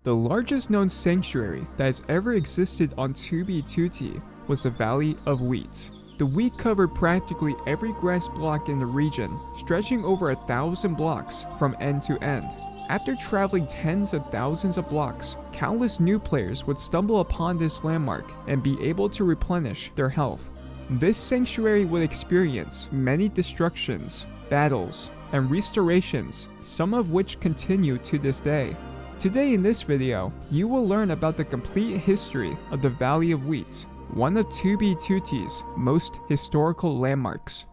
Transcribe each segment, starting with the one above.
The largest known sanctuary that has ever existed on 2b2t was the Valley of Wheat. The wheat covered practically every grass block in the region, stretching over 1,000 blocks from end to end. After traveling tens of thousands of blocks, countless new players would stumble upon this landmark and be able to replenish their health. This sanctuary would experience many destructions, battles, and restorations, some of which continue to this day. Today in this video, you will learn about the complete history of the Valley of Wheat, one of 2b2t's most historical landmarks.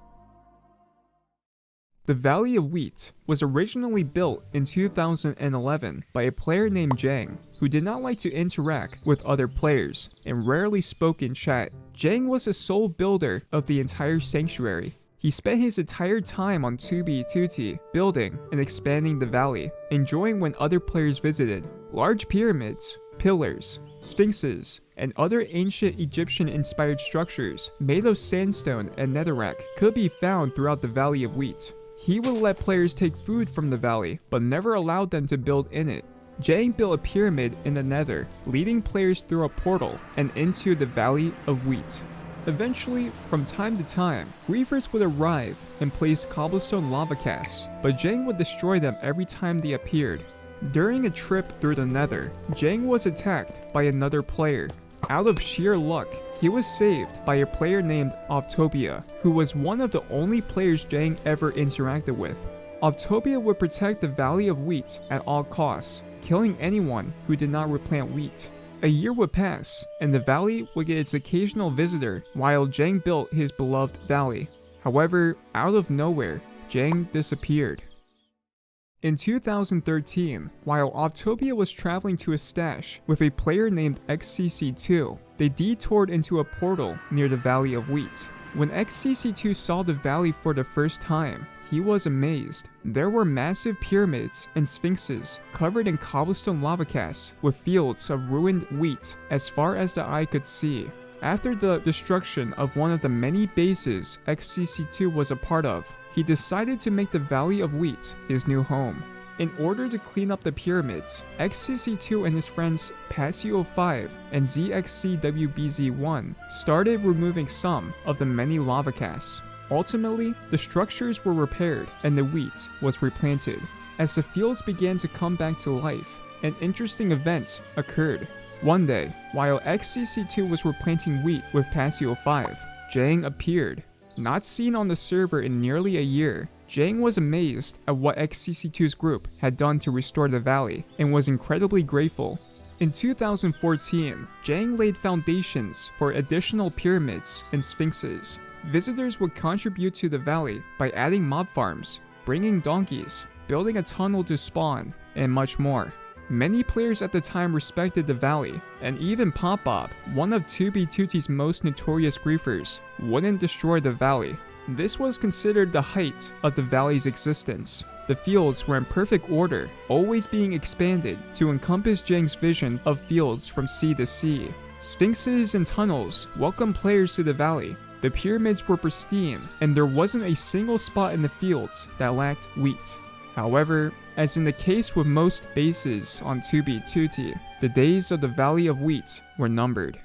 The Valley of Wheat was originally built in 2011 by a player named Jang, who did not like to interact with other players and rarely spoke in chat. Jang was the sole builder of the entire sanctuary. He spent his entire time on 2b2t building and expanding the valley, enjoying when other players visited. Large pyramids, pillars, sphinxes, and other ancient Egyptian-inspired structures made of sandstone and netherrack could be found throughout the Valley of Wheat. He would let players take food from the valley, but never allowed them to build in it. Jang built a pyramid in the nether, leading players through a portal and into the Valley of Wheat. Eventually, from time to time, griefers would arrive and place cobblestone lava casts, but Jang would destroy them every time they appeared. During a trip through the nether, Jang was attacked by another player. Out of sheer luck, he was saved by a player named Octopath, who was one of the only players Jang ever interacted with. Octopath would protect the Valley of Wheat at all costs, killing anyone who did not replant wheat. A year would pass, and the valley would get its occasional visitor while Jang built his beloved valley. However, out of nowhere, Jang disappeared. In 2013, while Octopath was traveling to a stash with a player named XCC2, they detoured into a portal near the Valley of Wheat. When XCC2 saw the valley for the first time, he was amazed. There were massive pyramids and sphinxes covered in cobblestone lava casts with fields of ruined wheat as far as the eye could see. After the destruction of one of the many bases XCC2 was a part of, he decided to make the Valley of Wheat his new home. In order to clean up the pyramids, XCC2 and his friends Passio5 and ZXCWBZ1 started removing some of the many lava casts. Ultimately, the structures were repaired and the wheat was replanted. As the fields began to come back to life, an interesting event occurred. One day, while XCC2 was replanting wheat with Passio5, Jang appeared. Not seen on the server in nearly a year, Jang was amazed at what XCC2's group had done to restore the valley and was incredibly grateful. In 2014, Jang laid foundations for additional pyramids and sphinxes. Visitors would contribute to the valley by adding mob farms, bringing donkeys, building a tunnel to spawn, and much more. Many players at the time respected the valley, and even Pop-Bob, one of 2b2t's most notorious griefers, wouldn't destroy the valley. This was considered the height of the valley's existence. The fields were in perfect order, always being expanded to encompass Jang's vision of fields from sea to sea. Sphinxes and tunnels welcomed players to the valley. The pyramids were pristine, and there wasn't a single spot in the fields that lacked wheat. However, as in the case with most bases on 2b2t, the days of the Valley of Wheat were numbered.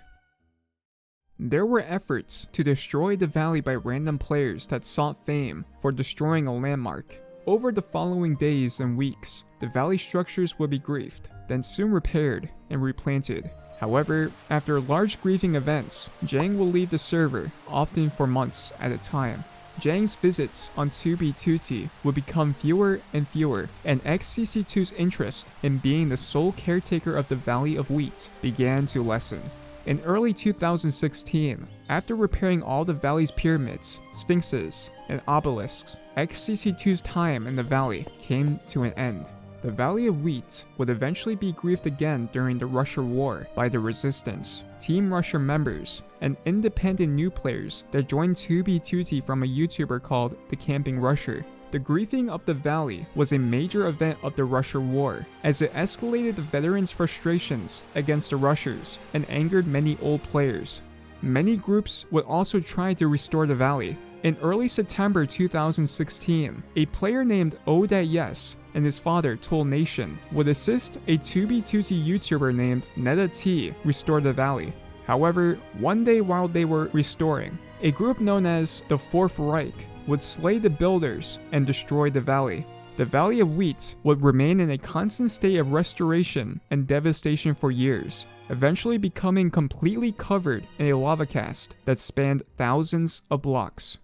There were efforts to destroy the valley by random players that sought fame for destroying a landmark. Over the following days and weeks, the valley structures would be griefed, then soon repaired and replanted. However, after large griefing events, Jang will leave the server, often for months at a time. Jang's visits on 2b2t would become fewer and fewer, and XCC2's interest in being the sole caretaker of the Valley of Wheat began to lessen. In early 2016, after repairing all the valley's pyramids, sphinxes, and obelisks, XCC2's time in the valley came to an end. The Valley of Wheat would eventually be griefed again during the Russia War by the Resistance, Team Russia members, and independent new players that joined 2b2t from a YouTuber called The Camping Rusher. The griefing of the valley was a major event of the Russia War, as it escalated the veterans' frustrations against the Russians and angered many old players. Many groups would also try to restore the valley. In early September 2016, a player named Oh That Yes and his father Tool Nation would assist a 2b2t YouTuber named Netta T restore the valley. However, one day while they were restoring, a group known as the Fourth Reich would slay the builders and destroy the valley. The Valley of Wheat would remain in a constant state of restoration and devastation for years, eventually becoming completely covered in a lava cast that spanned thousands of blocks.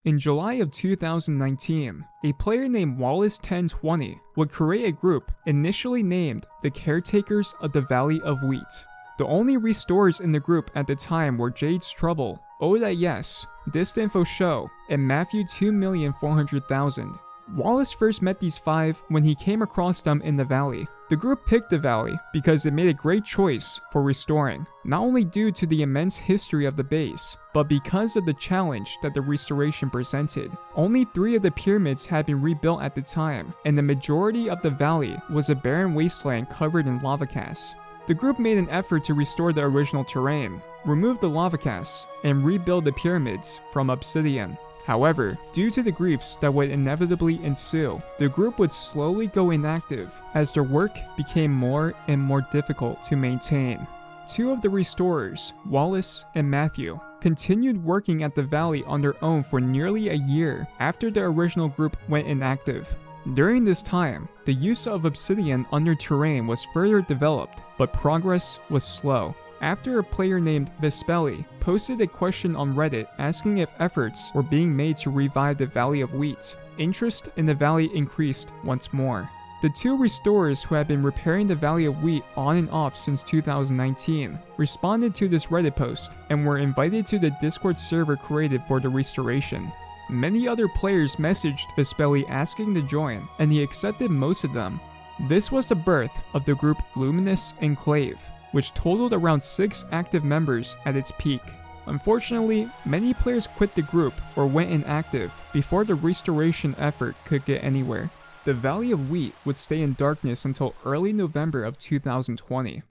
In July of 2019, a player named Wallace1020 would create a group initially named the Caretakers of the Valley of Wheat. The only restorers in the group at the time were Jade's Trouble, Oda Yes, Distinfo Show, and Matthew 2,400,000. Wallace first met these 5 when he came across them in the valley. The group picked the valley because it made a great choice for restoring, not only due to the immense history of the base, but because of the challenge that the restoration presented. Only 3 of the pyramids had been rebuilt at the time, and the majority of the valley was a barren wasteland covered in lava casts. The group made an effort to restore the original terrain, remove the lava casts, and rebuild the pyramids from obsidian. However, due to the griefs that would inevitably ensue, the group would slowly go inactive as their work became more and more difficult to maintain. 2 of the restorers, Wallace and Matthew, continued working at the valley on their own for nearly a year after the original group went inactive. During this time, the use of obsidian under terrain was further developed, but progress was slow. After a player named Vespeli posted a question on Reddit asking if efforts were being made to revive the Valley of Wheat, interest in the valley increased once more. The 2 restorers who had been repairing the Valley of Wheat on and off since 2019 responded to this Reddit post and were invited to the Discord server created for the restoration. Many other players messaged Vespeli asking to join, and he accepted most of them. This was the birth of the group Luminous Sandclave, which totaled around 6 active members at its peak. Unfortunately, many players quit the group or went inactive before the restoration effort could get anywhere. The Valley of Wheat would stay in darkness until early November of 2020.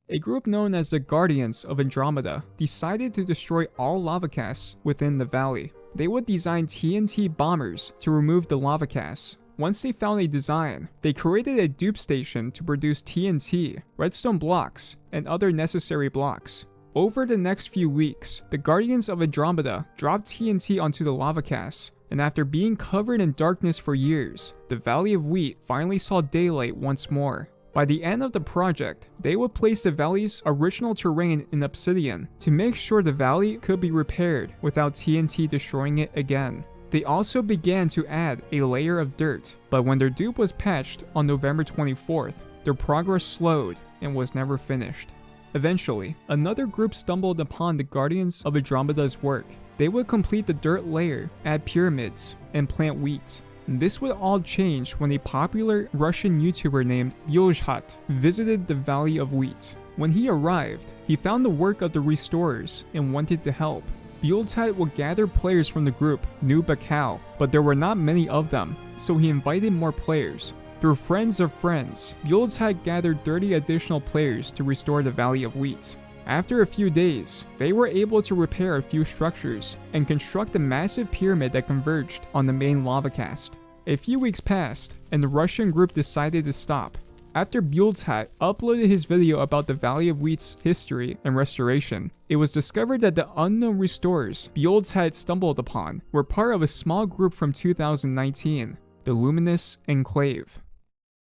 A group known as the Guardians of Andromeda decided to destroy all lava casts within the valley. They would design TNT bombers to remove the lava casts. Once they found a design, they created a dupe station to produce TNT, redstone blocks, and other necessary blocks. Over the next few weeks, the Guardians of Andromeda dropped TNT onto the lava casts, and after being covered in darkness for years, the Valley of Wheat finally saw daylight once more. By the end of the project, they would place the valley's original terrain in obsidian to make sure the valley could be repaired without TNT destroying it again. They also began to add a layer of dirt, but when their dupe was patched on November 24th, their progress slowed and was never finished. Eventually, another group stumbled upon the Guardians of Andromeda's work. They would complete the dirt layer, add pyramids, and plant wheat. This would all change when a popular Russian YouTuber named Yozhat visited the Valley of Wheat. When he arrived, he found the work of the restorers and wanted to help. Yozhat would gather players from the group New Bakal, but there were not many of them, so he invited more players. Through friends of friends, Yozhat gathered 30 additional players to restore the Valley of Wheat. After a few days, they were able to repair a few structures and construct a massive pyramid that converged on the main lava cast. A few weeks passed, and the Russian group decided to stop. After Yozhat uploaded his video about the Valley of Wheat's history and restoration, it was discovered that the unknown restorers Yozhat stumbled upon were part of a small group from 2019, the Luminous Sandclave.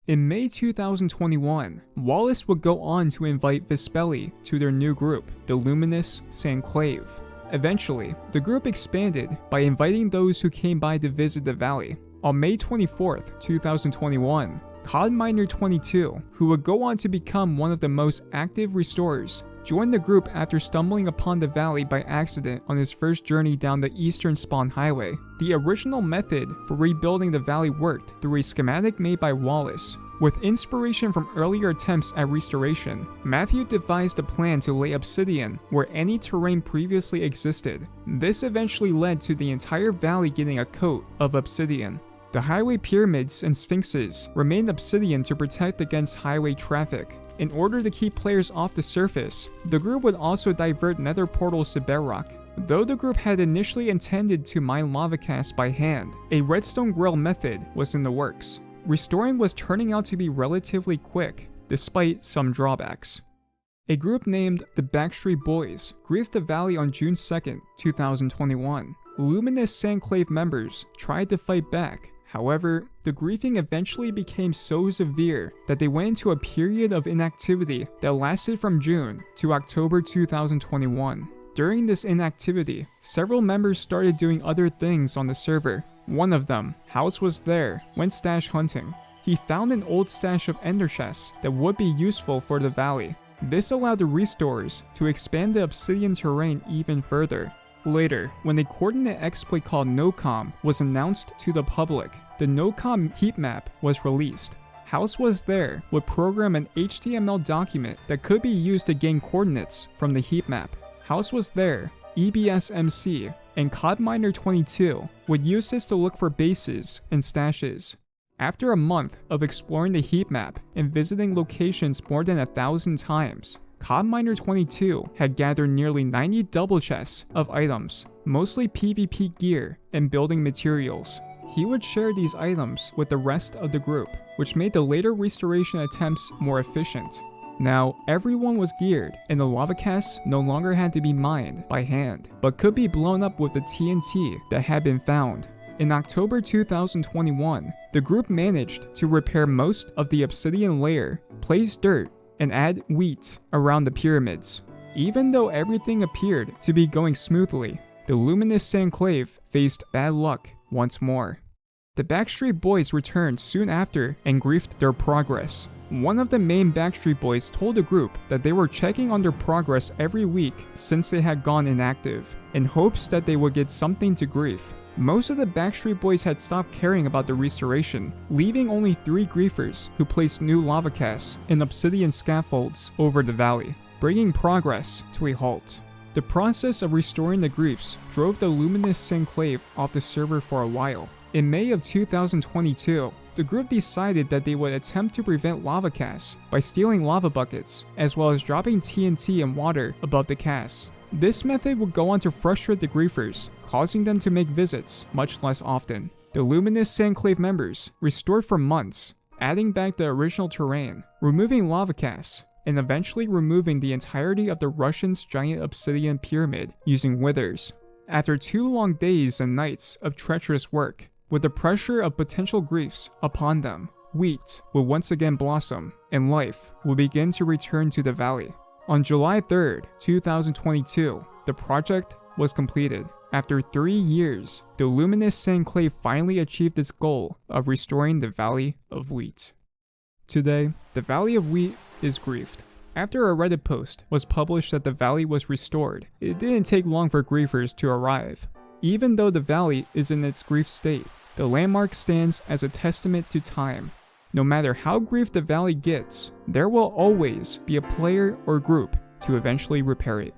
In May 2021, Wallace would go on to invite Vespeli to their new group, the Luminous Sandclave. Eventually, the group expanded by inviting those who came by to visit the valley. On May 24th, 2021, CodMiner22, who would go on to become one of the most active restorers, joined the group after stumbling upon the valley by accident on his first journey down the Eastern Spawn Highway. The original method for rebuilding the valley worked through a schematic made by Wallace. With inspiration from earlier attempts at restoration, Matthew devised a plan to lay obsidian where any terrain previously existed. This eventually led to the entire valley getting a coat of obsidian. The highway pyramids and sphinxes remained obsidian to protect against highway traffic. In order to keep players off the surface, the group would also divert nether portals to bedrock. Though the group had initially intended to mine lava casts by hand, a redstone grill method was in the works. Restoring was turning out to be relatively quick, despite some drawbacks. A group named the Backstreet Boys griefed the valley on June 2nd, 2021. Luminous Sandclave members tried to fight back. However, the griefing eventually became so severe that they went into a period of inactivity that lasted from June to October 2021. During this inactivity, several members started doing other things on the server. One of them, House Was There, went stash hunting. He found an old stash of ender chests that would be useful for the valley. This allowed the restorers to expand the obsidian terrain even further. Later, when a coordinate exploit called NoCom was announced to the public, the NoCom heat map was released. House Was There would program an HTML document that could be used to gain coordinates from the heat map. House Was There, EBSMC, and CodMiner22 would use this to look for bases and stashes. After a month of exploring the heat map and visiting locations more than 1,000 times, CodMiner22 had gathered nearly 90 double chests of items, mostly PvP gear and building materials. He would share these items with the rest of the group, which made the later restoration attempts more efficient. Now, everyone was geared, and the lava casts no longer had to be mined by hand, but could be blown up with the TNT that had been found. In October 2021, the group managed to repair most of the obsidian layer, place dirt, and add wheat around the pyramids. Even though everything appeared to be going smoothly, the Luminous Sandclave faced bad luck once more. The Backstreet Boys returned soon after and griefed their progress. One of the main Backstreet Boys told the group that they were checking on their progress every week since they had gone inactive, in hopes that they would get something to grief. Most of the Backstreet Boys had stopped caring about the restoration, leaving only 3 griefers who placed new lava casts and obsidian scaffolds over the valley, bringing progress to a halt. The process of restoring the griefs drove the Luminous Sandclave off the server for a while. In May of 2022, the group decided that they would attempt to prevent lava casts by stealing lava buckets, as well as dropping TNT and water above the casts. This method would go on to frustrate the griefers, causing them to make visits much less often. The Luminous Sandclave members restored for months, adding back the original terrain, removing lava casts, and eventually removing the entirety of the Russians' giant obsidian pyramid using withers. After 2 long days and nights of treacherous work, with the pressure of potential griefs upon them, wheat would once again blossom, and life would begin to return to the valley. On July 3rd, 2022, the project was completed. After 3 years, the Luminous Sandclave finally achieved its goal of restoring the Valley of Wheat. Today, the Valley of Wheat is griefed. After a Reddit post was published that the valley was restored, it didn't take long for griefers to arrive. Even though the valley is in its grief state, the landmark stands as a testament to time. No matter how griefed the valley gets, there will always be a player or group to eventually repair it.